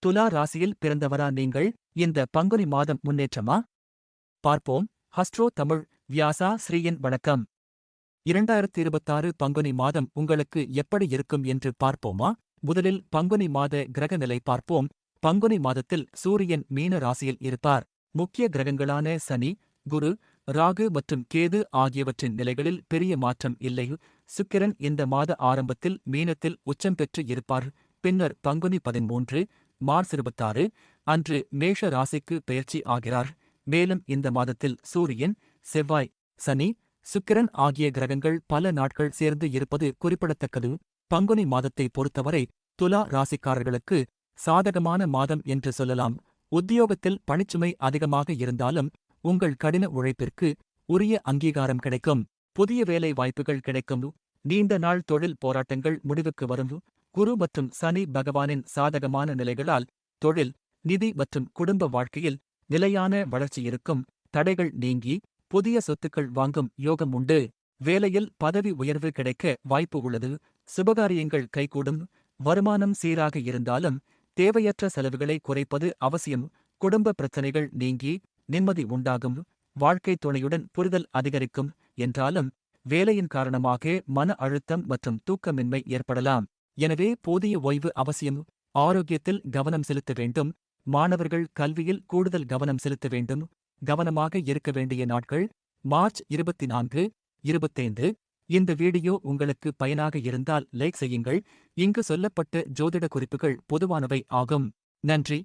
துலா ராசியில் பிறந்தவரா நீங்கள்? இந்த பங்குனி மாதம் முன்னேற்றமா? பார்ப்போம். ஹஸ்ட்ரோ தமிழ் வியாசா ஸ்ரீயின் வணக்கம். 2026 பங்குனி மாதம் உங்களுக்கு எப்படி இருக்கும் என்று பார்ப்போமா? முதலில் பங்குனி மாத கிரக நிலை பார்ப்போம். பங்குனி மாதத்தில் சூரியன் மீன ராசியில் இருப்பார். முக்கிய கிரகங்களான சனி, குரு, ராகு மற்றும் கேது ஆகியவற்றின் நிலைகளில் பெரிய மாற்றம் இல்லை. சுக்கிரன் இந்த மாத ஆரம்பத்தில் மீனத்தில் உச்சம் பெற்று இருப்பார். பின்னர் பங்குனி 13, மார்ச் 26 அன்று மேஷ ராசிக்கு பெயர்ச்சி ஆகிறார். மேலும் இந்த மாதத்தில் சூரியன், செவ்வாய், சனி, சுக்கிரன் ஆகிய கிரகங்கள் பல நாட்கள் சேர்ந்து இருப்பது குறிப்பிடத்தக்கது. பங்குனி மாதத்தை பொறுத்தவரை துலா ராசிக்காரர்களுக்கு சாதகமான மாதம் என்று சொல்லலாம். உத்தியோகத்தில் பணிச்சுமை அதிகமாக இருந்தாலும் உங்கள் கடின உழைப்பிற்கு உரிய அங்கீகாரம் கிடைக்கும். புதிய வேலை வாய்ப்புகள் கிடைக்கும். நீண்ட நாள் தொழில் போராட்டங்கள் முடிவுக்கு வரும். குரு மற்றும் சனி பகவானின் சாதகமான நிலைகளால் தொழில், நிதி மற்றும் குடும்ப வாழ்க்கையில் நிலையான வளர்ச்சி இருக்கும். தடைகள் நீங்கி புதிய சொத்துக்கள் வாங்கும் யோகம் உண்டு. வேலையில் பதவி உயர்வு கிடைக்க வாய்ப்பு உள்ளது. சுபகாரியங்கள் கைகூடும். வருமானம் சீராக இருந்தாலும் தேவையற்ற செலவுகளை குறைப்பது அவசியம். குடும்ப பிரச்சனைகள் நீங்கி நிம்மதி உண்டாகும். வாழ்க்கை துணையுடன் புரிதல் அதிகரிக்கும் என்றாலும் வேலையின் காரணமாக மன அழுத்தம் மற்றும் தூக்கமின்மை ஏற்படலாம். எனவே போதிய ஓய்வு அவசியம். ஆரோக்கியத்தில் கவனம் செலுத்த வேண்டும். மாணவர்கள் கல்வியில் கூடுதல் கவனம் செலுத்த வேண்டும். கவனமாக இருக்க வேண்டிய நாட்கள் மார்ச் 24, 25. இந்த வீடியோ உங்களுக்கு பயனாக இருந்தால் லைக் செய்யுங்கள். இங்கு சொல்லப்பட்ட ஜோதிட குறிப்புகள் பொதுவானவை ஆகும். நன்றி.